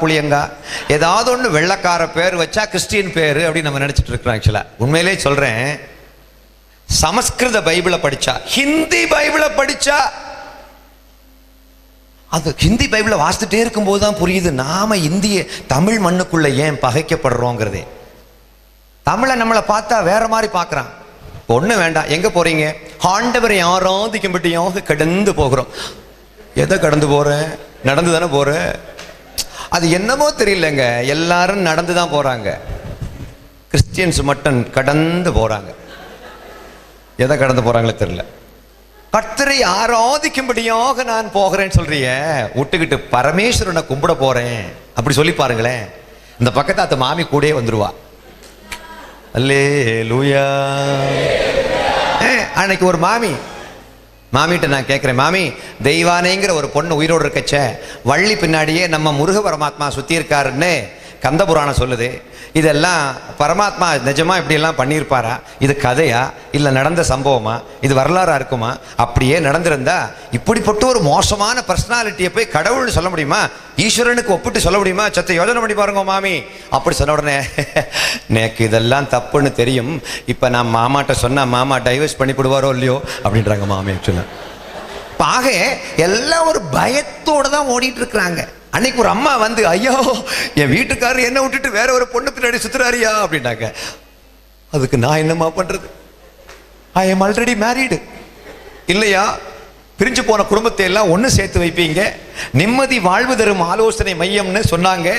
புளியங்கா ஏதாவது ஒன்று வெள்ளக்கார பேர் வச்சா கிறிஸ்டியன் பேர் அப்படின்னு நம்ம நினைச்சிட்டு இருக்கிறோம். ஆக்சுவலா உண்மையிலே சொல்றேன், சமஸ்கிருத பைபிளை படிச்சா, ஹிந்தி பைபிளை படிச்சா, அது ஹிந்தி பைபிளை வாசித்துட்டே இருக்கும்போது தான் புரியுது நாம இந்திய தமிழ் மண்ணுக்குள்ள ஏன் பகைக்கப்படுறோங்கிறதே. தமிழை நம்மளை பார்த்தா வேற மாதிரி பார்க்கறான். ஒண்ணு வேண்டாம், எங்க போறீங்க? ஆண்டவரை ஆராதிக்கும்படியாக கடந்து போகிறோம். எதை கடந்து போறேன்? நடந்து தானே போறேன். அது என்னமோ தெரியலங்க, எல்லாரும் நடந்து தான் போறாங்க, கிறிஸ்டியன்ஸ் மட்டும் கடந்து போறாங்க. எதை கடந்து போறாங்களே தெரியல. கர்த்தரை ஆராதிக்கும்படியாக நான் போகிறேன்னு சொல்றிய, விட்டுக்கிட்டு பரமேஸ்வரனை கும்பிட போறேன் அப்படி சொல்லி பாருங்களேன். இந்த பக்கத்து மாமி கூடயே வந்துருவா. அல்லேலூயா. அன்னைக்கு ஒரு மாமிகிட்ட நான் கேட்குறேன், மாமி தெய்வானேங்கிற ஒரு பொண்ணு உயிரோடு இருக்கச்ச வள்ளி பின்னாடியே நம்ம முருக பரமாத்மா சுற்றி இருக்காருன்னு கந்த புராணம் சொல்லுது. இதெல்லாம் பரமாத்மா நிஜமா இப்படியெல்லாம் பண்ணியிருப்பாரா? இது கதையா இல்லை நடந்த சம்பவமா? இது வரலாறா இருக்குமா? அப்படியே நடந்திருந்தா இப்படிப்பட்ட ஒரு மோசமான பர்சனாலிட்டியை போய் கடவுள்னு சொல்ல முடியுமா? ஈஸ்வரனுக்கு ஒப்பிட்டு சொல்ல முடியுமா? சத்த யோஜனை பண்ணி பாருங்க மாமி அப்படி சொன்ன உடனே, எனக்கு இதெல்லாம் தப்புன்னு தெரியும், இப்போ நான் மாமாட்ட சொன்னா மாமா டைவர்ஸ் பண்ணி போடுவாரோ இல்லையோ அப்படின்றாங்க மாமி. ஆக்சுவலா ஆக எல்லாம் ஒரு பயத்தோடு தான் ஓடிட்டு இருக்கிறாங்க. அன்னைக்கு ஒரு அம்மா வந்து, ஐயோ என் வீட்டுக்காரர் என்ன விட்டுட்டு வேற ஒரு பொண்ணு பின்னாடி சுத்துறாரியா அப்படின்னாங்க. அதுக்கு நான் என்னம்மா பண்றது? I am already married. இல்லையா, பிரிஞ்சு போன குடும்பத்தை எல்லாம் ஒன்று சேர்த்து வைப்பீங்க, நிம்மதி வாழ்வு தரும் ஆலோசனை மையம்னு சொன்னாங்க.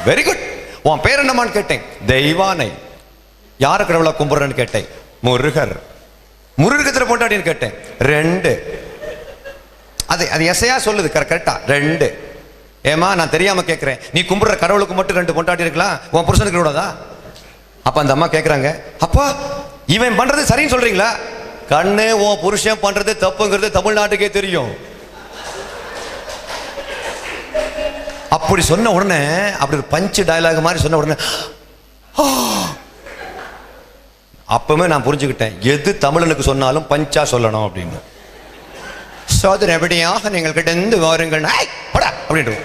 Very good. உன் பேர் என்னமான்னு கேட்டேன். தெய்வானை. யார கடவுளை கும்பிடுறேன்னு கேட்டேன். முருகர். முருகத்தில் பொண்டாட்டின்னு கேட்டேன். 2. அது எசையா சொல்லுது கரெக்டா 2. ஏமா நான் தெரியாம கேட்கிறேன், நீ கும்பிடுற கடவுளுக்கு மட்டும் 2 பொண்டாட்டி இருக்கலாம், உன் புருஷனுக்கு கூடதா? அப்ப அந்த அம்மா கேட்கறாங்க, அப்பா இவன் பண்றது சரின்னு சொல்றீங்களா? கண்ணு, உன் புருஷன் பண்றது தப்புங்கிறது தமிழ்நாட்டுக்கே தெரியும். அப்படி சொன்ன உடனே, அப்படி ஒரு பஞ்ச் டயலாக் மாதிரி சொன்ன உடனே அப்பவே நான் புரிஞ்சுக்கிட்டேன், எது தமிழனுக்கு சொன்னாலும் பஞ்சா சொல்லணும் அப்படின்னு. சோதனை எப்படியாக நீங்கள் கிட்ட வாருங்கள் அப்படின்ட்டு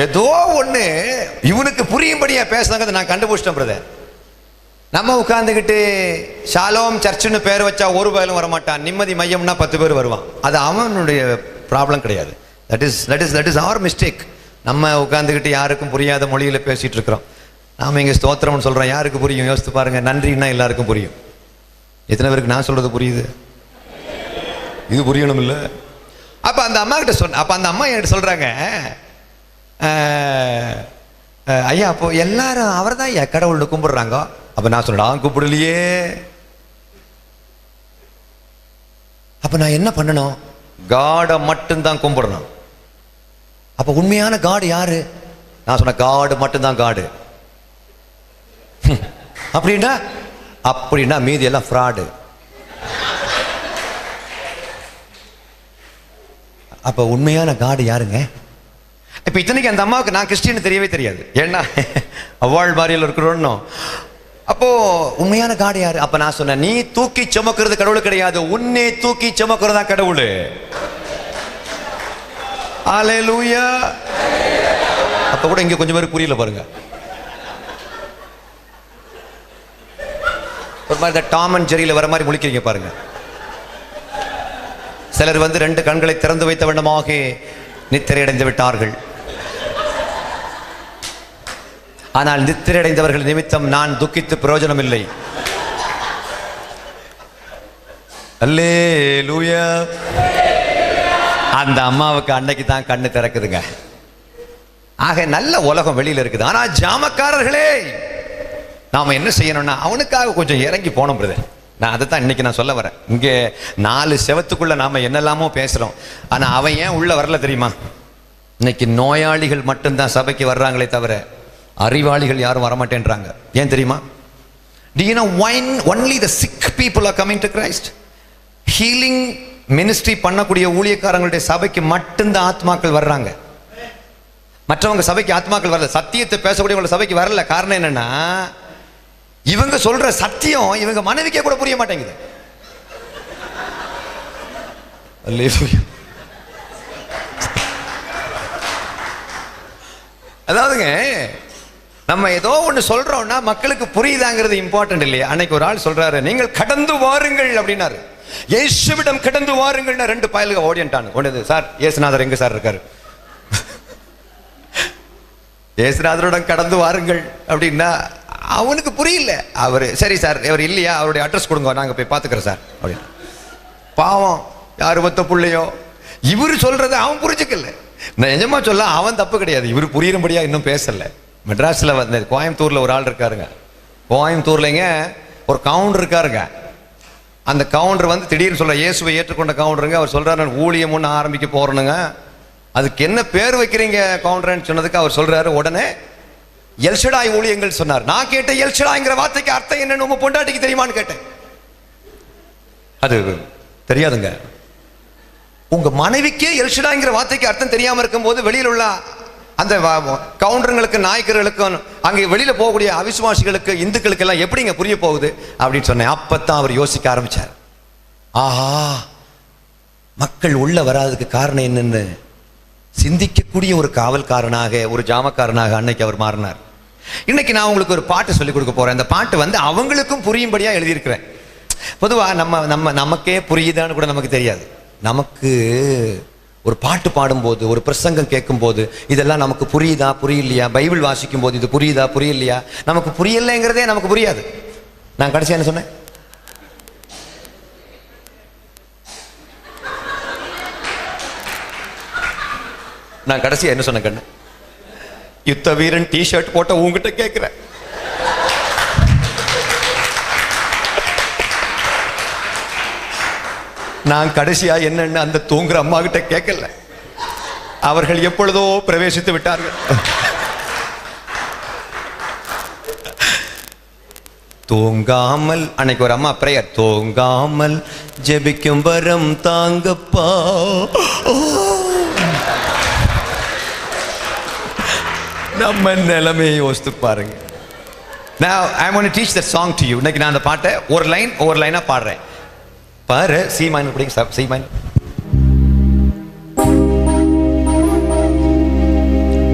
ஏதோ ஒண்ணு இவனுக்கு புரியும்படியா பேசுனாங்க. நான் கண்டுபிடிச்சிட்டேன் பிரதர். நம்ம உட்கார்ந்துக்கிட்டு ஷாலோம் சர்ச்சுன்னு பேர் வச்சா ஒரு பேரும் வரமாட்டான், நிம்மதி மையம்னா 10 பேர் வருவான். அது அவனுடைய ப்ராப்ளம் கிடையாது. That is our mistake. நம்ம உட்கார்ந்துக்கிட்டு யாருக்கும் புரியாத மொழியில பேசிட்டு இருக்கிறோம். நாம இங்க ஸ்தோத்திரம்னு சொல்றோம், யாருக்கு புரியும்? யோசித்து பாருங்க. நன்றின்னா எல்லாருக்கும் புரியும். எத்தனை பேருக்கு நான் சொல்றது புரியுது? இது புரியணும் இல்ல? அப்ப அந்த அம்மா கிட்ட சொன்ன, அப்ப அந்த அம்மா என்கிட்ட சொல்றாங்க, ஐயா அப்போ எல்லாரும் அவர் தான் ஐயா கடவுள்னு கும்பிடுறாங்க. அப்ப நான் சொன்னேன், கூப்பிடலையே. அப்ப நான் என்ன பண்ணணும்? காடை மட்டும்தான் கும்பிடணும். அப்ப உண்மையான காடு யாரு? நான் சொன்ன காடு மட்டும்தான் காடு. அப்படின்னா மீதி எல்லாம் ஃப்ராடு. அப்ப உண்மையான காடு யாருங்க? இப்ப இத்தனைக்கு அந்த அம்மாவுக்கு நான் கிறிஸ்டியன் தெரியவே தெரியாது, ஏன்னா அவ்வாழ் பாரியில் இருக்கிறோம். அப்போ உண்மையான காடு யாரு? அப்ப நான் சொன்னேன், நீ தூக்கி சுமக்கிறது கடவுள் கிடையாது, உன்னை தூக்கி சுமக்கிறதா கடவுள். அல்லேலூயா. அப்ப கூட இங்க கொஞ்சம் பேருக்கு புரியல பாருங்க. ஒரு மாதிரி டாம் அண்ட் ஜெரியில வர மாதிரி முழிக்கிறீங்க பாருங்க. சிலர் வந்து 2 கண்களை திறந்து வைத்த வண்ணமாக நித்திரையடைந்து விட்டார்கள். ஆனால் நித்திரையடைந்தவர்கள் நிமித்தம் நான் துக்கித்து பிரயோஜனம் இல்லை. அல்லேலூயா. அந்த அம்மாவுக்கு அன்னைக்கு தான் கண்ணு திறக்குதுங்க. ஆக நல்ல உலகம் வெளியில இருக்குது. ஆனா ஜாமக்காரர்களே, நாம என்ன செய்யணும்னா அவனுக்காக கொஞ்சம் இறங்கி போனோம் பிரதர். நான் அதை தான் இன்னைக்கு நான் சொல்ல வரேன். இங்கே 4 செவத்துக்குள்ள நாம என்னெல்லாமோ பேசுறோம், ஆனா அவன் ஏன் உள்ள வரல தெரியுமா? இன்னைக்கு நோயாளிகள் மட்டும்தான் சபைக்கு வர்றாங்களே தவிர அறிவாளிகள் யாரும் வரமாட்டேன்றாங்க. ஏன் தெரியுமா? Do you know why only the sick people are coming to Christ? Healing ministry பண்ணக்கூடிய ஊழியக்காரங்களுடைய சபைக்கு மட்டும்தான் ஆத்மாக்கள் வர்றாங்க. மற்றவங்க சபைக்கு ஆத்மாக்கள் வரல. சத்தியத்தை பேசக்கூடியவங்க சபைக்கு வரல. காரணம் என்னன்னா, இவங்க சொல்ற சத்தியம் இவங்க மனைவிக்கே கூட புரிய மாட்டேங்குது. அதாவதுங்க, நம்ம ஏதோ ஒன்று சொல்றோம்னா மக்களுக்கு புரியுதாங்கிறது இம்பார்ட்டன்ட் இல்லையா? அன்னைக்கு ஒரு ஆள் சொல்றாரு, நீங்கள் கடந்து வாருங்கள் அப்படின்னாரு. இயேசுவிடம் கடந்து வாருங்கள்னா 2 பயலுக ஓடிட்டான். ஒன்று, சார் இயேசுநாதர் எங்க சார் இருக்காரு? இயேசுநாதருடன் கடந்து வாருங்கள் அப்படின்னா அவனுக்கு புரியல. அவர் சரி சார், அவர் இல்லையா, அவருடைய அட்ரஸ் கொடுங்க, நாங்கள் போய் பார்த்துக்கிறோம் சார் அப்படின்னு. பாவம், யார் பத்த பிள்ளையோ, இவர் சொல்றதை அவன் புரிஞ்சுக்கல. நான் நிஜமா சொல்ல, அவன் தப்பு கிடையாது, இவர் புரியும்படியா இன்னும் பேசல. மெட்ராஸ்ல வந்து கோயம்புத்தூர்ல ஒரு ஆள் இருக்காருங்க. கோயம்புத்தூர்லங்க ஒரு கவுண்டர் இருக்காருங்க. அந்த கவுண்டர் வந்து திடீர்னு சொல்ற, இயேசுவை ஏற்றுக்கொண்ட கவுண்டருங்க. அவர் சொல்றாரு, நான் ஊழியம் ஒன்று ஆரம்பிக்க போறேனுங்க, அதுக்கு என்ன பேர் வைக்கிறீங்க கவுண்டர்ன்னு சொன்னதுக்கு அவர் சொல்றாரு, உடனே எல்ஷடாய் ஊழியங்கள் சொன்னார். நான் கேட்டேன், எல்ஷடாய்ங்கிற வார்த்தைக்கு அர்த்தம் என்னன்னு உங்க பொண்டாட்டிக்கு தெரியுமான்னு கேட்டேன். அது தெரியாதுங்க. உங்க மனைவிக்கே எல்ஷடாய்ங்கிற வார்த்தைக்கு அர்த்தம் தெரியாம இருக்கும் போது வெளியில் உள்ள அந்த கவுண்டருங்களுக்கு, நாயக்கர்களுக்கும், அங்கே வெளியில போகக்கூடிய அவிசுவாசிகளுக்கு, இந்துக்களுக்கு எல்லாம் எப்படிங்க புரிய போகுது அப்படின்னு சொன்னேன். அப்பத்தான் அவர் யோசிக்க ஆரம்பிச்சார். ஆஹா, மக்கள் உள்ள வராதுக்கு காரணம் என்னன்னு சிந்திக்கக்கூடிய ஒரு காவல்காரனாக, ஒரு ஜாமக்காரனாக அன்னைக்கு அவர் மாறினார். இன்னைக்கு நான் உங்களுக்கு ஒரு பாட்டு சொல்லிக் கொடுக்க போறேன். அந்த பாட்டு வந்து அவங்களுக்கும் புரியும்படியா எழுதியிருக்கிறேன். பொதுவா நமக்கே புரியுதான்னு கூட நமக்கு தெரியாது. நமக்கு ஒரு பாட்டு பாடும்போது, ஒரு பிரசங்கம் கேட்கும் போது, இதெல்லாம் நமக்கு புரியுதா புரியலையா, பைபிள் வாசிக்கும் போது இது புரியுதா புரியலையா, நமக்கு புரியலைங்கிறதே நமக்கு புரியாது. நான் கடைசியா என்ன சொன்னேன்? நான் கடைசியா என்ன சொன்ன கண்ணு? யுத்த வீரன் டிஷர்ட் போட்ட உங்ககிட்ட கேட்கிறேன். நான் கடைசியா என்னன்னு அந்த தூங்குற அம்மா கிட்ட கேட்கல. அவர்கள் எப்பொழுதோ பிரவேசித்து விட்டார்கள். தூங்காமல், அன்னைக்கு ஒரு அம்மா பிரேயர், தூங்காமல் ஜெபிக்கும் வரம் தாங்கப்பா. நம்ம நிலைமையை யோசித்து பாருங்க. Now I want to teach that song to you. இன்னைக்கு நான் அந்த பாட்டை ஒவ்வொரு லைனா பாடுறேன். பாரு, சி மைனர் படிங்க sir. C minor,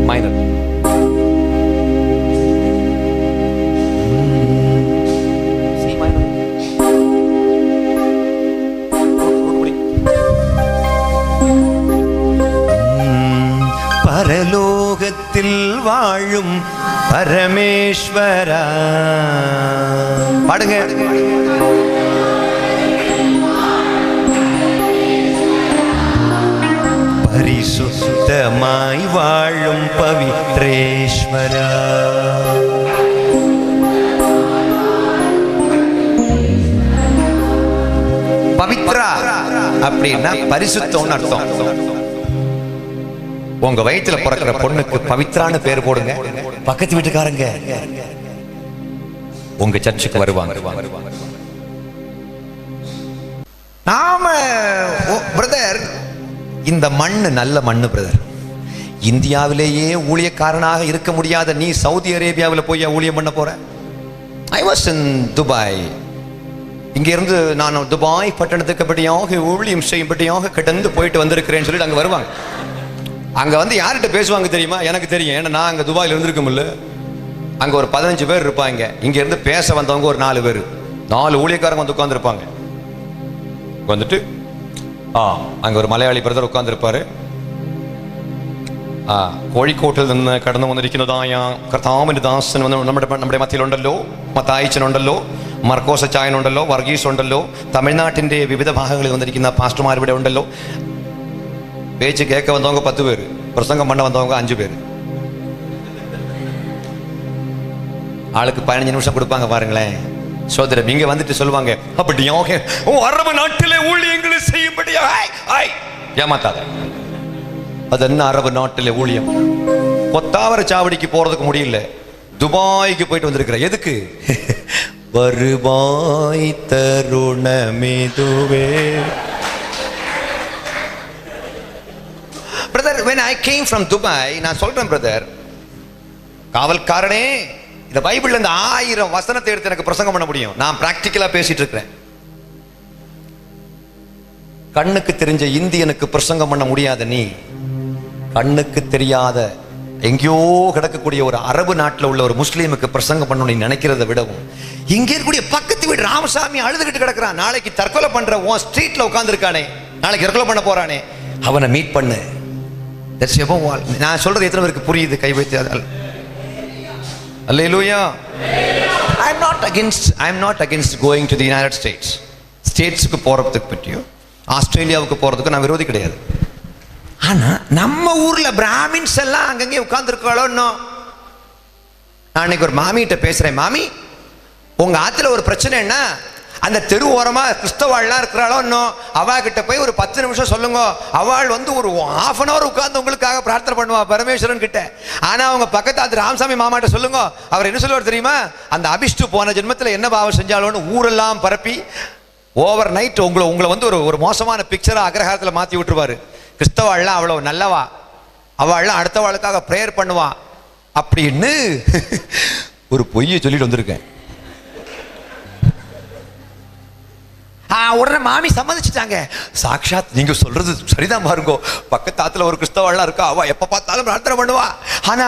minor, C minor. பரலோகத்தில் வாழும் பரமேஸ்வரா, பாடுங்க. பரிசுத்தமாய் வாழும் பவித்ரேஸ்வரா, பவித்ரா அப்படின்னா பரிசுத்தம்னு அர்த்தம். உங்க வயிற்றுல பிறக்கிற பொண்ணுக்கு பவித்ரான்னு பேர் போடுங்க. பக்கத்து வீட்டுக்காரங்க உங்க சர்ச்சுக்கு வருவாங்க. நாம பிரதர், இந்த மண்ணு நல்ல மண்ணு பிரதர். இந்தியாவிலேயே ஊழியக்காரனாக இருக்க முடியாத நீ சவுதி அரேபியாவில் போய் ஊழியம் பண்ண போற? I was in Dubai. இங்க இருந்து நான் துபாய் பட்டணத்துக்கு படியாக ஊழியம் செய்யும்படியாக கடந்து போயிட்டு வந்திருக்கிறேன்னு சொல்லிட்டு அங்க வருவாங்க. அங்க வந்து யார்கிட்ட பேசுவாங்க தெரியுமா? எனக்கு தெரியும், ஏன்னா நான் அங்க துபாயில் இருந்திருக்கோம்ல. அங்க ஒரு 15 பேர் இருப்பாங்க. இங்க இருந்து பேச வந்தவங்க ஒரு 4 பேர், 4 ஊழியக்காரங்க வந்து உட்கார்ந்துருப்பாங்க. வந்துட்டு அங்க ஒரு மலையாளி பிரதர் உட்கார்ந்துருப்பாரு. കോഴിക്കോട്ടിൽ നിന്ന് കടന്നു വന്നിരിക്കുന്നതായ കർത്താവിന്റെ ദാസൻ വന്ന് നമ്മുടെ മധ്യയിലുണ്ടല്ലോ. മത്തായിച്ചനുണ്ടല്ലോ, മർക്കോസ് അച്ചായനുണ്ടല്ലോ, വർഗീസ് ഉണ്ടല്ലോ, തമിഴ്നാട്ടിന്റെ വിവിധ ഭാഗങ്ങളിൽ വന്നിരിക്കുന്ന പാസ്റ്റർമാർ ഇവിടെ ഉണ്ടല്ലോ. பேச்சு கேட்க வந்தவங்க 10 பேர், பிரசங்கம் பண்ண வந்தவங்க 5 பேர். ஆளுக்கு 15 நிமிஷம் கொடுப்பாங்க பாருங்களேன். சோதரர் இங்க வந்துட்டு சொல்லுவாங்க, அப்படியாக அரபு நாட்டிலே ஊழியங்களை செய்யும்படியா. ஏமாத்தாத, அது என்ன அரபு நாட்டிலே ஊழியம்? கொத்தாவர சாவடிக்கு போறதுக்கு முடியல, துபாய்க்கு போயிட்டு வந்திருக்கிற. எதுக்கு? வருவாய் தருணமேதுவே. Brother, when I came from Dubai, நான் சொல்றேன் பிரதர், காவல்காரனே, இந்த பைபிள்ல இந்த 1000 வசனத்தை எடுத்து எனக்கு பிரசங்கம் பண்ண முடியும். நான் பிராக்டிக்கலா பேசிட்டு இருக்கிறேன். கண்ணுக்கு தெரிஞ்ச இந்தியனுக்கு பிரசங்கம் பண்ண முடியாத நீ, கண்ணுக்கு தெரியாத எங்கேயோ கிடக்கக்கூடிய ஒரு அரபு நாட்டில் உள்ள ஒரு முஸ்லீமுக்கு பிரசங்கம் பண்ணணும்னு நினைக்கிறத விடவும் இங்கே இருக்கக்கூடிய பக்கத்து வீடு ராமசாமி அழுதுகிட்டு கிடக்குறான், நாளைக்கு தற்கொலை பண்ற உன் ஸ்ட்ரீட்ல உட்காந்துருக்கானே, நாளைக்கு தற்கொலை பண்ண போறானே, அவனை மீட் பண்ணு. நான் சொல்றது எத்தனை பேருக்கு புரியுது? கை வைத்து அல்லேலூயா. I am not against going to the United States. ஸ்டேட்ஸுக்கு போறதுக்கு பற்றியோ ஆஸ்திரேலியாவுக்கு போறதுக்கு நான் விரோதி கிடையாது. ஆனா நம்ம ஊர்ல பிராமின்ஸ் எல்லாம் அங்கங்கே உட்கார்ந்துருக்காளோ. நான் இன்னைக்கு ஒரு மாமிகிட்ட பேசுறேன், மாமி உங்க ஆத்துல ஒரு பிரச்சனைன்னா அந்த தெரு ஓரமா கிறிஸ்தவாள்லாம் இருக்கிறாளோ இன்னும், அவா கிட்ட போய் ஒரு 10 நிமிஷம் சொல்லுங்க, அவள் வந்து ஒரு ½ an hour உட்கார்ந்து உங்களுக்காக பிரார்த்தனை பண்ணுவா பரமேஸ்வரன் கிட்ட. ஆனா அவங்க பக்கத்து அது ராமசாமி மாமாட்ட சொல்லுங்க, அவர் என்ன சொல்லுவார் தெரியுமா? அந்த அபிஷ்டு போன ஜென்மத்தில் என்ன பாவம் செஞ்சாலோன்னு ஊரெல்லாம் பரப்பி ஓவர் நைட் உங்களை வந்து ஒரு மோசமான பிக்சரா அக்ரஹாரத்தில் மாற்றி விட்டுருவாரு. கிறிஸ்தவாள்லாம் அவ்வளோ நல்லவா, அவள்லாம் அடுத்தவாளுக்காக ப்ரேயர் பண்ணுவா அப்படின்னு ஒரு பொய்யை சொல்லிட்டு வந்திருக்கேன். உடனே மாமி சம்மதிச்சுட்டாங்க. சாக்ஷாத் நீங்க சொல்றது சரிதான் பாருங்க, பக்கத்தாத்துல ஒரு கிறிஸ்தவாள்லாம் இருக்கா, அவ எப்ப பார்த்தாலும் பிரார்த்தனை பண்ணுவா, ஆனா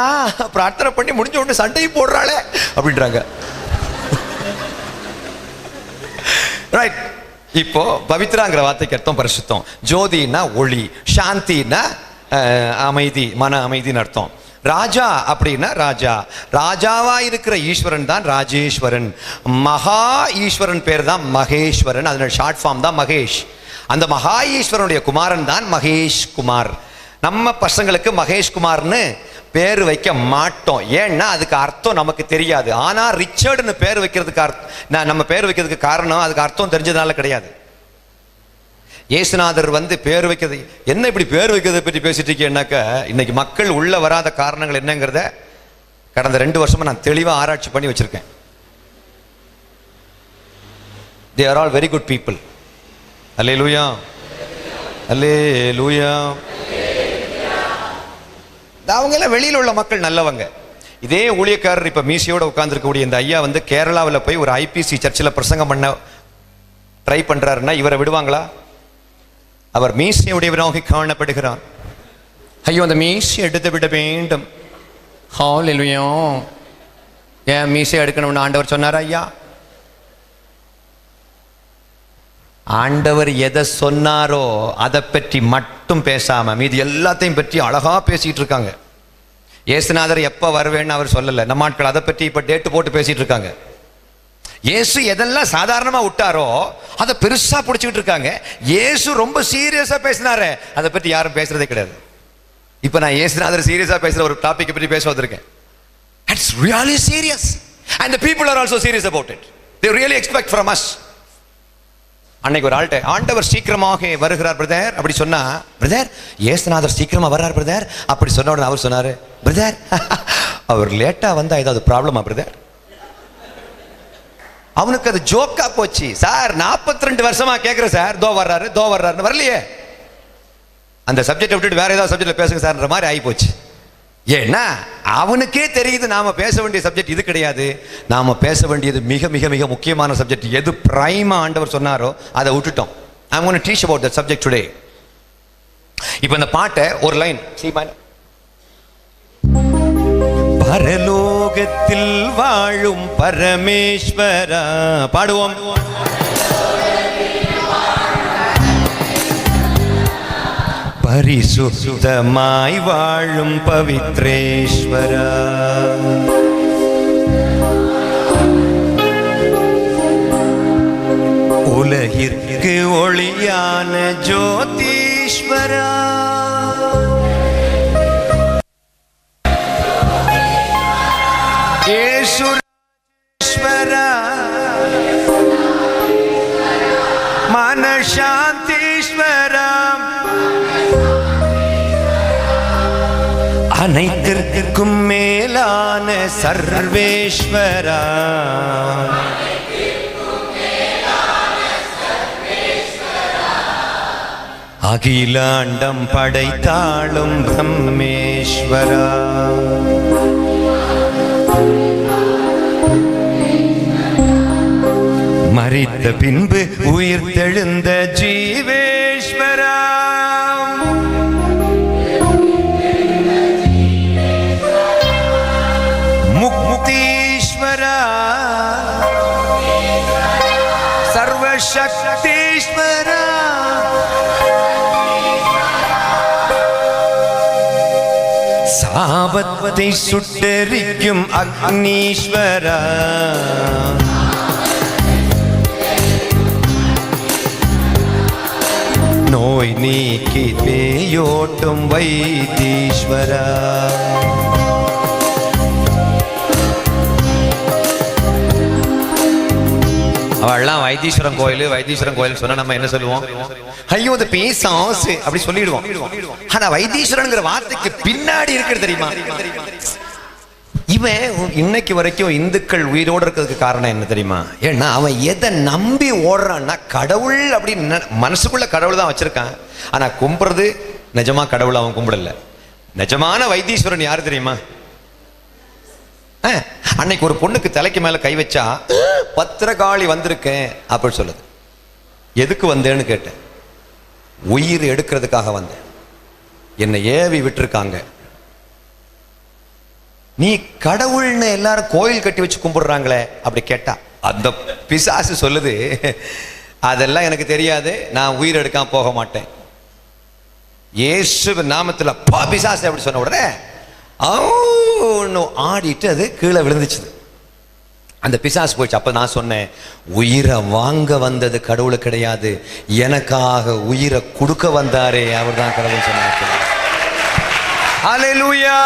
பிரார்த்தனை பண்ணி முடிஞ்ச உடனே சண்டையும் போடுறாளே அப்படின்றாங்க. ரைட். இப்போ பவித்ராங்கிற வார்த்தைக்கு அர்த்தம் பரிசுத்தம், ஜோதினா ஒளி, சாந்தினா அமைதி, மன அமைதின்னு அர்த்தம். ராஜா அப்படின்னா ராஜா, ராஜாவா இருக்கிற ஈஸ்வரன் தான் ராஜேஸ்வரன். மகா ஈஸ்வரன் பேர் தான் மகேஸ்வரன், அதனோட ஷார்ட் ஃபார்ம் தான் மகேஷ். அந்த மகா ஈஸ்வரனுடைய குமாரன் தான் மகேஷ் குமார். நம்ம பசங்களுக்கு மகேஷ் குமார்னு பேர் வைக்க மாட்டோம், ஏன்னா அதுக்கு அர்த்தம் நமக்கு தெரியாது. ஆனா ரிச்சர்டுன்னு பேர் வைக்கிறதுக்கு நம்ம பேர் வைக்கிறதுக்கு காரணம் அதுக்கு அர்த்தம் தெரிஞ்சதுனால கிடையாது. இயேசுநாதர் வந்து பேர் வைக்கிறது என்ன, இப்படி பேர் வைக்கிறத பற்றி பேசிட்டு இருக்கேன்னாக்க, இன்னைக்கு மக்கள் உள்ள வராத காரணங்கள் என்னங்கிறத கடந்த 2 வருஷமா நான் தெளிவாக ஆராய்ச்சி பண்ணி வச்சிருக்கேன். They are all very good people. அல்லேலூயா, அல்லேலூயா. அவங்க எல்லாம் வெளியில் உள்ள மக்கள் நல்லவங்க. இதே ஊழியக்காரர் இப்ப மீசியோட உட்கார்ந்துருக்கக்கூடிய இந்த ஐயா வந்து கேரளாவில் போய் ஒரு ஐபிசி சர்ச்சில் பிரசங்கம் பண்ண ட்ரை பண்றாருன்னா இவரை விடுவாங்களா? அவர் மீசையுடையவராக காணப்படுகிறார். ஐயோ அந்த மீசை எடுத்து விட வேண்டும். ஹல்லேலூயா. ஏன் மீசை எடுக்கணும்னு ஆண்டவர் சொன்னார்? ஐயா ஆண்டவர் எதை சொன்னாரோ அதை பற்றி மட்டும் பேசாம மீதி எல்லாத்தையும் பற்றி அழகா பேசிட்டு இருக்காங்க. இயேசுநாதர் எப்ப வருவேன்னு அவர் சொல்லல, நம்ம ஆட்கள் அதை பற்றி இப்ப டேட்டு போட்டு பேசிட்டு இருக்காங்க. இயேசு எதெல்லாம் சாதாரணமா விட்டாரோ அதை பெருசா பிடிச்சிட்டு இருக்காங்க. இயேசு ரொம்ப சீரியஸா பேசினாரு, அதை பற்றி யாரும் பேசுறதே கிடையாது. இப்ப நான் இயேசுநாதர் சீரியஸா பேசுற ஒரு டாபிக் பற்றி பேச வந்திருக்கேன். It's really serious and the people are also serious about it. They really expect from us. அன்னைக்கு ஒரு ஆள்கிட்ட ஆண்டவர் சீக்கிரமாக வருகிறார் பிரதர் அப்படி சொன்னா, பிரதர் இயேசுநாதர் சீக்கிரமா வர்றார் பிரதர் அப்படி சொன்ன உடனே அவர் சொன்னாரு, பிரதர் அவர் லேட்டா வந்தா ஏதாவது ப்ராப்ளமா பிரதர்? அவனுக்கு அது ஜோக்கா போச்சு. சார் 42 வருஷமா கேட்கிறேன் சார், தோ வர்றாருன்னு வரலையே, அந்த சப்ஜெக்ட் விட்டுட்டு வேற ஏதாவது சப்ஜெக்ட்ல பேசுங்க சார்ன்ற மாதிரி ஆகி போச்சு. ஏன்னா அவனுக்கே தெரியுது நாம பேச வேண்டிய சப்ஜெக்ட் இது கிடையாது, நாம பேச வேண்டியது மிக மிக மிக முக்கியமான சப்ஜெக்ட். எது பிரைமா ஆண்டவர் சொன்னாரோ அதை விட்டுட்டோம். I'm going to teach about that subject today. இப்போ இந்த பாட்டை ஒரு லைன் பரலோகத்தில் வாழும் பரமேஸ்வரா பாடுவோம். பரிசுத்தமாய் வாழும் பவித்ரேஸ்வரா, உலகிற்கு ஒளியான ஜோதீஸ்வரா, ஈஸ்வரா, மனசாந்தீஸ்வரா, அனைத்திற்கும் மேலான சர்வேஸ்வரா, அகிலாண்டம் படைத்தாளும் பிரம்மேஸ்வரா, மரித்த பின்பு உயிர் தெழுந்த ஜீவேஸ்வரா, சாபத்தை சுட்டெரிக்கும் அக்னீஸ்வரா, நோய் நீக்கி பேயோட்டும் வைத்தீஸ்வரா. அவள்லாம் வைத்தீஸ்வரன் கோயில் சொன்னா நம்ம என்ன சொல்லுவோம்? ஐயோ அது பேசாசு அப்படி சொல்லிடுவோம். ஆனா வைத்தீஸ்வரன்ங்கிற வார்த்தைக்கு பின்னாடி இருக்கிறது தெரியுமா? இவன் இன்னைக்கு வரைக்கும் இந்துக்கள் உயிரோடு இருக்கிறதுக்கு காரணம் என்ன தெரியுமா? ஏன்னா அவன் எதை நம்பி ஓடுறான்னா கடவுள் அப்படின்னு மனசுக்குள்ள கடவுள் தான் வச்சிருக்கான். ஆனா கும்பிடுறது நிஜமா கடவுள் அவன் கும்பிடல. நிஜமான வைத்தீஸ்வரன் யாரு தெரியுமா? அன்னைக்கு ஒரு பொண்ணுக்கு தலைக்கு மேல கை வச்சா பத்திரகாளி வந்திருக்கேன் அப்படி சொல்லுது. எதுக்கு வந்தேன்னு கேட்டேன். உயிர் எடுக்கிறதுக்காக வந்தேன், என்னை ஏவி விட்டுருக்காங்க. நீ கடவுள்னு எல்லாரும் கோயில் கட்டி வச்சு கும்பிடுறாங்களே அப்படி கேட்டா அந்த பிசாசு சொல்லுது, அதெல்லாம் எனக்கு தெரியாது, நான் உயிர் எடுக்காம போக மாட்டேன். இயேசு நாமத்துல பிசாசு அப்படி சொன்ன உடனே ஆடிட்டு அது கீழே விழுந்துச்சு. அந்த பிசாசு போயிடுச்சு. அப்ப நான் சொன்னேன், உயிரை வாங்க வந்தது கடவுள் கிடையாது, எனக்காக உயிரை கொடுக்க வந்தாரே அவர் தான் கடவுள் சொன்னார். ஹல்லேலூயா.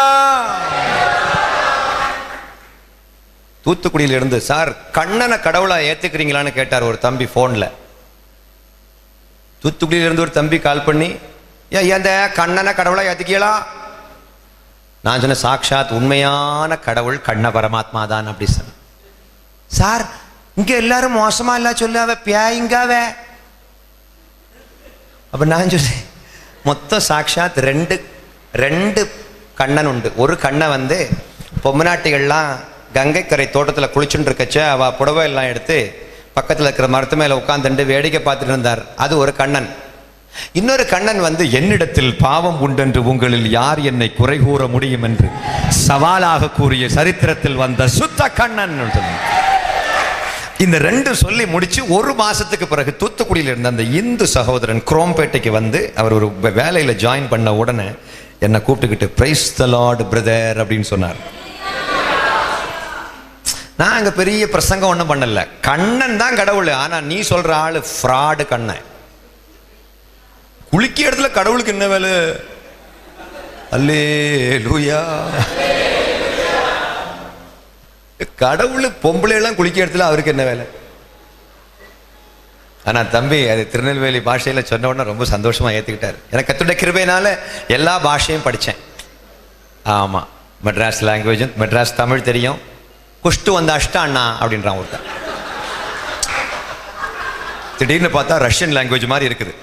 தூத்துக்குடியில இருந்து சார் கண்ணனை கடவுளா ஏத்துக்கிறீங்களான்னு கேட்டார் ஒரு தம்பி போன்ல. தூத்துக்குடியில இருந்து ஒரு தம்பி கால் பண்ணி, இந்த கண்ணனை கடவுளா ஏத்துக்கீங்களா? நான் சொன்ன சாட்சாத் உண்மையான கடவுள் கண்ண பரமாத்மா தான் அப்படி சொன்ன. சார் இங்க எல்லாரும் மோசமா இல்ல சொல்ல, அவ பியாயிங்காவ. அப்ப நான் சொன்னேன், மொத்தம் சாட்சாத் ரெண்டு கண்ணன் உண்டு. ஒரு கண்ணை வந்து பொம்மநாட்டிகள்லாம் கங்கைக்கரை தோட்டத்தில் குளிச்சுட்டு இருக்கச்ச அவ புடவை எல்லாம் எடுத்து பக்கத்தில் இருக்கிற மரத்து மேல உட்காந்துட்டு வேடிக்கை பார்த்துட்டு இருந்தார், அது ஒரு கண்ணன். இன்னொரு கண்ணன் வந்து என்னிடத்தில் பாவம் உண்டென்று உங்களில் யார் என்னை குறை கூற முடியும் என்று சவாலாக கூறிய சரித்திரத்தில் வந்த சுத்த கண்ணன். இந்த ரெண்டு சொல்லி முடிச்சு ஒரு மாசத்துக்கு பிறகு தூத்துக்குடியில் இருந்த அந்த இந்து சகோதரன் குரோம்பேட்டைக்கு வந்து அவர் ஒரு வேலையில ஜாயின் பண்ண உடனே என்னை கூப்பிட்டுக்கிட்டு பிரைஸ் தி லார்ட் பிரதர் அப்படின்னு சொன்னார். நான் அங்க பெரிய பிரசங்கம் ஒன்றும் பண்ணல, கண்ணன் தான் கடவுள், ஆனா நீ சொல்ற ஆளு ஃப்ராடு கண்ணன். குளிக்க இடத்துல கடவுளுக்கு என்ன வேலை? அல்லேலூயா. கடவுள் பொம்பளை எல்லாம் குளிக்க இடத்துல அவருக்கு என்ன வேலை? ஆனா தம்பி அது திருநெல்வேலி பாஷையில சொன்ன உடனே ரொம்ப சந்தோஷமா ஏத்துக்கிட்டாரு. எனக்கு கர்த்தருடைய கிருபையினால எல்லா பாஷையும் படிச்சேன். ஆமா, மெட்ராஸ் லாங்குவேஜ், மெட்ராஸ் தமிழ் தெரியும். குஷ்டு வந்த அஷ்டா அண்ணா அப்படின்றான் ஒருத்தன். திடீர்னு பார்த்தா ரஷ்யன் லாங்குவேஜ் மாதிரி இருக்குது.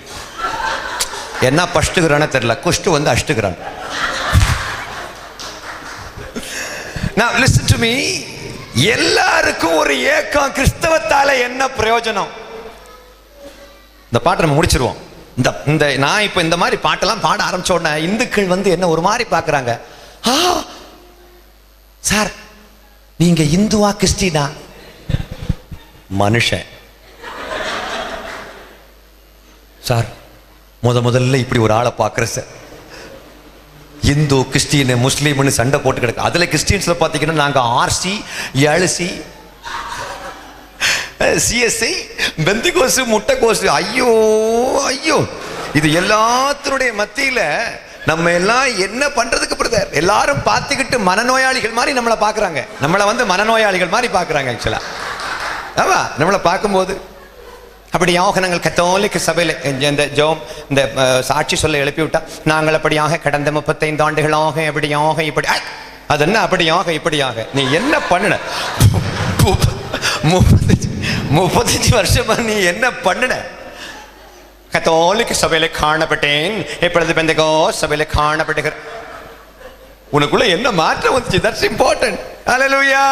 என்ன பஷ்டுகிறான்னு தெரியல, குஷ்டு வந்து அஷ்டுகிறான். Now listen to me. எல்லாருக்கும் ஒரு ஏக்கம், கிறிஸ்தவத்தால என்ன பிரயோஜனம்? இந்த பாட்டை நம்ம முடிச்சிருவோம். இந்த நான் இப்ப இந்த மாதிரி பாட்டெல்லாம் பாட ஆரம்பிச்ச உடனே இந்துக்கள் வந்து என்ன ஒரு மாதிரி பாக்குறாங்க. சார் நீங்க இந்துவா கிறிஸ்டினா? மனுஷன் சார் முதல்ல இப்படி ஒரு ஆளை பார்க்குற சார். இந்து கிறிஸ்டின் முஸ்லீம்னு சண்டை போட்டு கிடக்கு. அதில் கிறிஸ்டின்ஸ்ல பார்த்தீங்கன்னா நாங்கள் ஆர்சி, எல்சி, சிஎஸ்ஐ, பெந்திகோசு, முட்டைக்கோசு. ஐயோ ஐயோ, இது எல்லாத்தினுடைய மத்தியில நம்ம எல்லாம் என்ன பண்றதுக்கு பிரதர்? எல்லாரும் பார்த்துக்கிட்டு மனநோயாளிகள் மாதிரி நம்மளை பார்க்குறாங்க. நம்மளை வந்து மனநோயாளிகள் மாதிரி பார்க்குறாங்க. ஆக்சுவலா ஆமா, நம்மளை பார்க்கும்போது அப்படியாக நாங்கள் கத்தோலிக்க சபையில் இந்த ஜோம் இந்த சாட்சி சொல்ல எழுப்பி விட்டா, நாங்கள் அப்படியாக கடந்த 35 ஆண்டுகளாக எப்படியாக இப்படி, அது என்ன அப்படியாக இப்படியாக? நீ என்ன பண்ணுன? 35 வருஷமா நீ என்ன பண்ணுன? கத்தோலிக்க சபையில காணப்பட்டேன், இப்பொழுது பெந்தெகோஸ்தே சபையில காணப்படுகிற. உனக்குள்ள என்ன மாற்றம் வந்துச்சு? That's important. Hallelujah.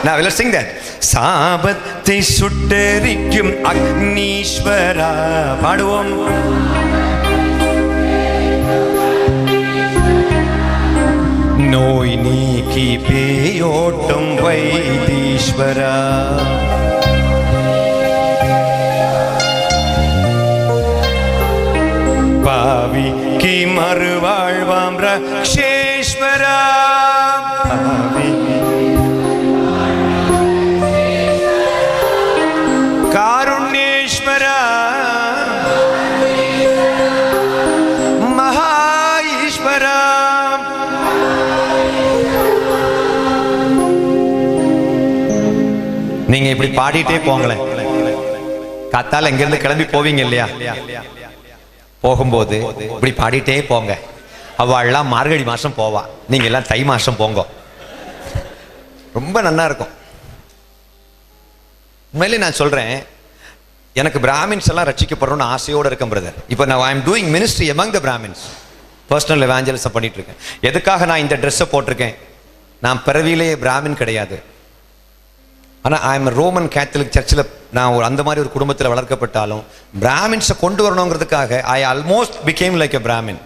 Now let's sing that. சாபத்தை சுட்டெரிக்கும் அக்னீஸ்வரா பாடுவோம். நோய் நீக்கி பேயோட்டும் வைத்தீஸ்வரா, பாவிக்கு மறுவாழ்வாம் ரக்ஷேஸ்வரா. காருண்யேஸ்வர மகா ஈஸ்வர நீங்க இப்படி பாடிட்டே போங்களேன். காத்தால எங்கிருந்து கிளம்பி போவீங்க இல்லையா, போகும்போது இப்படி பாடிட்டே போங்க. அவள்லாம் மார்கழி மாசம் போவா, நீங்க எல்லாம் தை மாசம் போங்க, ரொம்ப நல்லா இருக்கும். உண்மையிலே நான் சொல்றேன், எனக்கு பிராமின்ஸ் எல்லாம் ரட்சிக்கப்படுறோம்னு ஆசையோடு இருக்கேன் பிரதர். இப்போ நான் I am doing ministry among the Brahmins, personal evangelism பண்ணிட்டு இருக்கேன். எதுக்காக நான் இந்த ட்ரெஸ்ஸை போட்டிருக்கேன்? நான் பிறவியிலே பிராமின் கிடையாது, ஆனால் ஐ எம் ரோமன் கேத்தலிக் சர்ச்சில் நான் அந்த மாதிரி ஒரு குடும்பத்தில் வளர்க்கப்பட்டாலும் பிராமின்ஸை கொண்டு வரணுங்கிறதுக்காக I almost became like a Brahmin.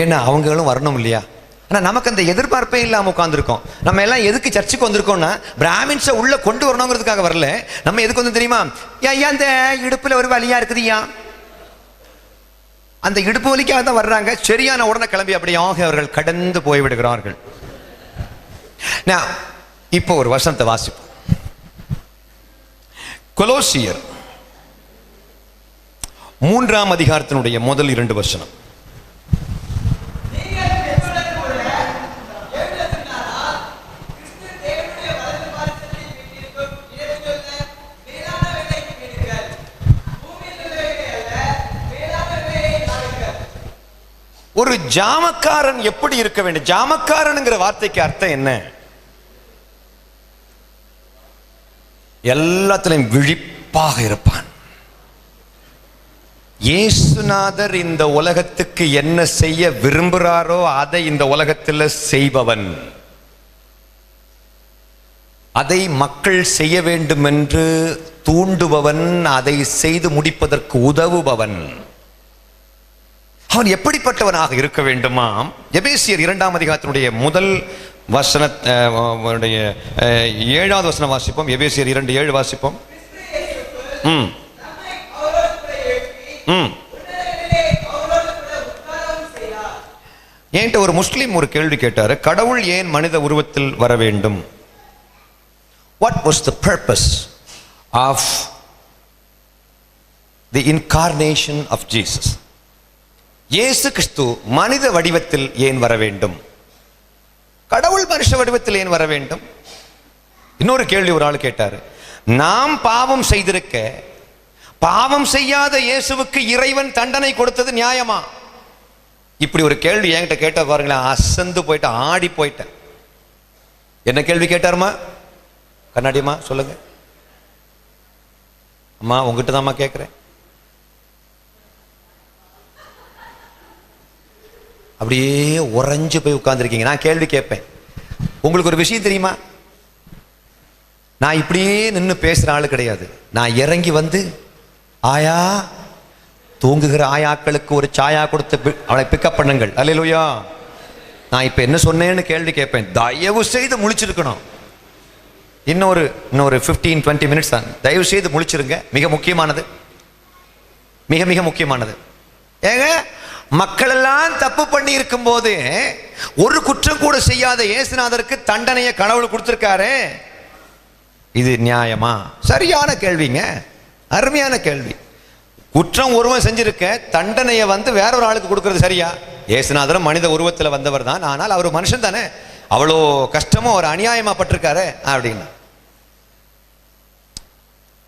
ஏன்னா அவங்களும் வரணும் இல்லையா? ஆனால் நமக்கு அந்த எதிர்பார்ப்பே இல்லாமல் உட்காந்துருக்கோம். நம்ம எல்லாம் எதுக்கு சர்ச்சுக்கு வந்திருக்கோம்னா பிராமின்ஸை உள்ள கொண்டு வரணுங்கிறதுக்காக வரல. நம்ம எதுக்கு வந்து தெரியுமா? ஐயா அந்த இடுப்பில் ஒரு வலியா இருக்குதுயா, அந்த இடுப்பு வலிக்காக தான் வர்றாங்க. சரியான உடனே கிளம்பி அப்படியாக அவர்கள் கடந்து போய்விடுகிறார்கள். நான் இப்போ ஒரு வசனத்தை வாசிப்போம். கொலோசியர் 3ஆம் அதிகாரத்தினுடைய முதல் 2 வசனம். ஒரு ஜாமக்காரன் எப்படி இருக்க வேண்டும்? ஜாமக்காரன்ங்கிற வார்த்தைக்கு அர்த்தம் என்ன? எல்லாத்திலும் விழிப்பாக இருப்பான். இயேசுநாதர் இந்த உலகத்துக்கு என்ன செய்ய விரும்புகிறாரோ அதை இந்த உலகத்தில் செய்பவன், அதை மக்கள் செய்ய வேண்டும் என்று தூண்டுபவன், அதை செய்து முடிப்பதற்கு உதவுபவன். அவன் எப்படிப்பட்டவனாக இருக்க வேண்டுமாம்? எபேசியர் 2ஆம் அதிகாரத்தினுடைய முதல் வசன 7வது வசனம் வாசிப்போம். எபேசியர் 2:7 வாசிப்போம். என்கிட்ட ஒரு முஸ்லீம் ஒரு கேள்வி கேட்டாரு, கடவுள் ஏன் மனித உருவத்தில் வர வேண்டும்? What was the purpose of the incarnation of Jesus? இயேசு கிறிஸ்து மனித வடிவத்தில் ஏன் வர வேண்டும்? கடவுள் மனுஷ வடிவத்தில் ஏன் வர வேண்டும்? இன்னொரு கேள்வி ஒரு ஆள் கேட்டாரு, நாம் பாவம் செய்திருக்க பாவம் செய்யாத இயேசுவுக்கு இறைவன் தண்டனை கொடுத்தது நியாயமா? இப்படி ஒரு கேள்வி என்கிட்ட கேட்ட பாருங்களேன், அசந்து போயிட்டேன், ஆடி போயிட்டேன். என்ன கேள்வி கேட்டாருமா? கண்ணாடியம்மா சொல்லுங்க. அம்மா உங்ககிட்ட தான்மா கேட்கிறேன். அப்படியே உறைஞ்சு போய் உட்கார்ந்துருக்கீங்க. நான் கேள்வி கேட்பேன். உங்களுக்கு ஒரு விஷயம் தெரியுமா? நான் இப்படியே நின்று பேசுற ஆளு கிடையாது. நான் இறங்கி வந்து ஆயா, தூங்குகிற ஆயாக்களுக்கு ஒரு சாயா கொடுத்து அவளை பிக்கப் பண்ணுங்கள். அல்லேலூயா. நான் இப்ப என்ன சொன்னேன்னு கேள்வி கேட்பேன். தயவு செய்து முழிச்சிருக்கணும். இன்னொரு 15-20 மினிட்ஸ் தான். தயவு செய்து முழிச்சிருங்க. மிக முக்கியமானது, மிக மிக முக்கியமானது. ஏங்க, மக்கள் எல்லாம் தப்பு பண்ணி இருக்கும் போது ஒரு குற்றம் கூட செய்யாத இயேசுநாதருக்கு தண்டனையை கடவுள் கொடுத்திருக்காரு. இது நியாயமா? சரியான கேள்விங்க, அருமையான கேள்வி. குற்றம் ஒருவன் செஞ்சிருக்க, தண்டனையை வந்து வேற ஒரு ஆளுக்கு கொடுக்கறது சரியா? இயேசுநாதரும் மனித உருவத்தில் வந்தவர் தான், ஆனால் அவர் மனுஷன் தானே, அவ்வளோ கஷ்டமும் ஒரு அநியாயமா பட்டிருக்காரு அப்படின்னு.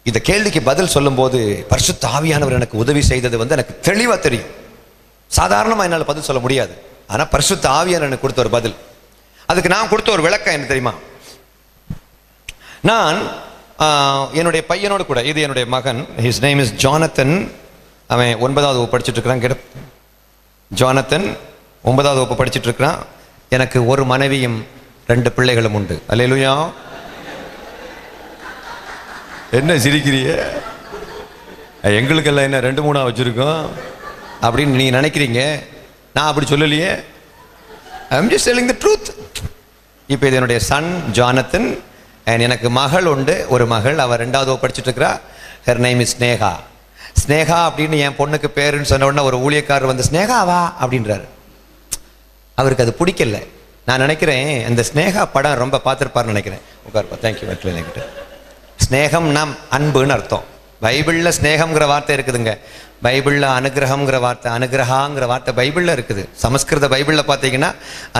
இந்த கேள்விக்கு பதில் சொல்லும் போது பரிசுத்த ஆவியானவர் எனக்கு உதவி செய்தது வந்து எனக்கு தெளிவா தெரியும். சாதாரணமாக என்னால் பதில் சொல்ல முடியாது, ஆனால் பரிசுத்த ஆவியானவர் எனக்கு கொடுத்த ஒரு பதில், அதுக்கு நான் கொடுத்த ஒரு விளக்கம் என்ன தெரியுமா? நான் என்னுடைய பையனோடு கூட, இது என்னுடைய மகன், ஹிஸ் நேம் இஸ் ஜானத்தன். அவன் 9வது வகுப்பு படிச்சுட்டு இருக்கிறான். ஜானத்தன் 9வது வகுப்பு படிச்சுட்டு இருக்கிறான். எனக்கு ஒரு மனைவியும் 2 பிள்ளைகளும் உண்டு. அல்லேலூயா. என்ன சிரிக்கிறிய? எங்களுக்கெல்லாம் என்ன 2-3 வச்சிருக்கோம் அப்படின்னு நீங்க நினைக்கிறீங்க. நான் அப்படி சொல்லலையே. I am just telling the truth. இப்போ இது என்னுடைய சன் ஜானத்தன். எனக்கு மகள் உண்டு, ஒரு மகள். அவள் 2வது படிச்சுட்டு இருக்கிறா. Her name is Sneha. Sneha அப்படின்னு என் பொண்ணுக்கு பேருன்னு சொன்ன உடனே ஒரு ஊழியக்காரர் வந்து ஸ்னேகாவா அப்படின்றாரு. அவருக்கு அது பிடிக்கல. நான் நினைக்கிறேன் அந்த ஸ்னேகா படம் ரொம்ப பார்த்துருப்பாருன்னு நினைக்கிறேன். உட்காருப்பா, தேங்க்யூ. என்கிட்ட ஸ்னேகம்னா அன்புன்னு அர்த்தம். பைபிளில் ஸ்னேகம்ங்கிற வார்த்தை இருக்குதுங்க. பைபிளில் அனுகிரகம்ங்கிற வார்த்தை, அனுகிரகாங்கிற வார்த்தை பைபிளில் இருக்குது. சமஸ்கிருத பைபிளில் பார்த்தீங்கன்னா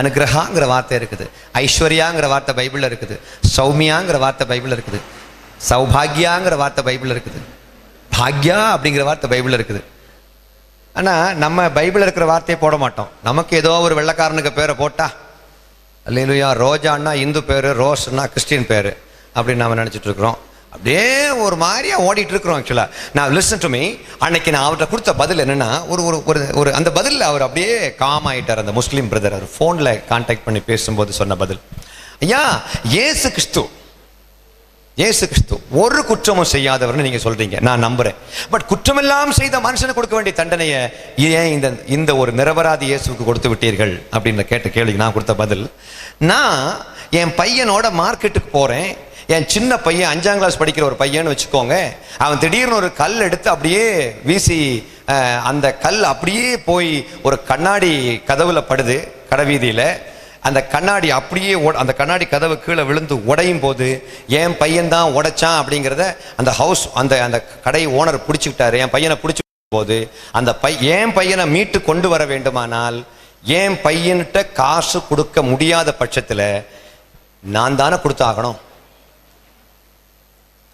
அனுகிரகாங்கிற வார்த்தை இருக்குது. ஐஸ்வர்யாங்கிற வார்த்தை பைபிளில் இருக்குது. சௌமியாங்கிற வார்த்தை பைபிளில் இருக்குது. சௌபாகியாங்கிற வார்த்தை பைபிளில் இருக்குது. பாக்யா அப்படிங்கிற வார்த்தை பைபிளில் இருக்குது. ஆனால் நம்ம பைபிளில் இருக்கிற வார்த்தையை போட மாட்டோம். நமக்கு ஏதோ ஒரு வெள்ளைக்காரனுக்கு பேரை போட்டா, அல்லேலூயா, ரோஜான்னா இந்து பேர், ரோஸ்னா கிறிஸ்டின் பேர் அப்படின்னு நாம் நினச்சிட்டு இருக்கிறோம். அப்படியே ஒரு மாதிரியா ஓடிட்டு இருக்கிறோம். ஆக்சுவலாக நான் லிசன் டு மீ, அன்னைக்கு நான் அவர்கிட்ட கொடுத்த பதில் என்னன்னா, ஒரு அந்த பதிலில் அவர் அப்படியே காம் ஆகிட்டார். அந்த முஸ்லீம் பிரதர் அவர் ஃபோனில் கான்டாக்ட் பண்ணி பேசும்போது சொன்ன பதில், ஐயா இயேசு கிறிஸ்து ஒரு குற்றமும் செய்யாதவர்னு நீங்க சொல்றீங்க, நான் நம்புறேன். பட் குற்றமெல்லாம் செய்த மனுஷனுக்கு கொடுக்க வேண்டிய தண்டனையை ஏன் இந்த ஒரு நிரபராதி இயேசுக்கு கொடுத்து விட்டீர்கள் அப்படின்னு கேட்ட கேள்விக்கு நான் கொடுத்த பதில், நான் என் பையனோட மார்க்கெட்டுக்கு போறேன். என் சின்ன பையன் 5ஆம் கிளாஸ் படிக்கிற ஒரு பையன்னு வச்சுக்கோங்க. அவன் திடீர்னு ஒரு கல் எடுத்து அப்படியே வீசி, அந்த கல் அப்படியே போய் ஒரு கண்ணாடி கதவுல படுது கடைவீதியில. அந்த கண்ணாடி அப்படியே அந்த கண்ணாடி கதவு கீழே விழுந்து உடையும் போது என் பையன் தான் உடைச்சான் அப்படிங்கிறத அந்த ஹவுஸ் அந்த கடை ஓனர் பிடிச்சிக்கிட்டாரு. என் பையனை பிடிச்சி போது அந்த என் பையனை மீட்டு கொண்டு வர வேண்டுமானால் என் பையன்கிட்ட காசு கொடுக்க முடியாத பட்சத்தில் நான் தானே கொடுத்தாகணும்.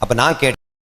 அப்ப நான் கேட்டேன்,